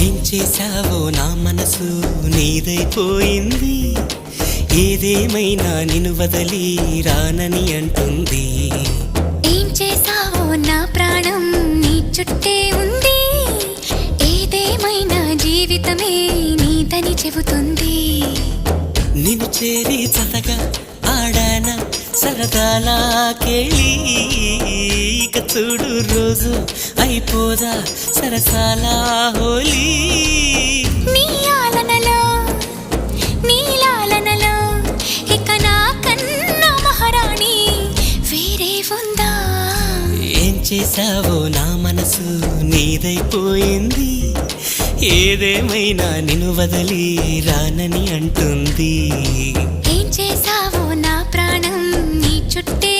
ఏం చేశావో నా మనసు నీదైపోయింది, ఏదేమైనా నిన్ను వదలి రానని అంటుంది. ఏం చేశావో నా ప్రాణం నీ చుట్టే ఉంది, ఏదేమైనా జీవితమే నీదని చెబుతుంది. నిన్ను చేరి చతగా ఆడాన సరదాలా కేళి, ఇక చూడు రోజు అయిపోదా సరసాలా హోలీ. నీ ఆలనలో నీ లాలనలో ఇక నా కన్నా మహారాణి వేరే ఉందా? ఏం చేశావో నా మనసు నీదైపోయింది, ఏదేమైనా నిన్ను వదలి రానని అంటుంది. ఏం చేశావో నా ప్రాణం నీ చుట్టే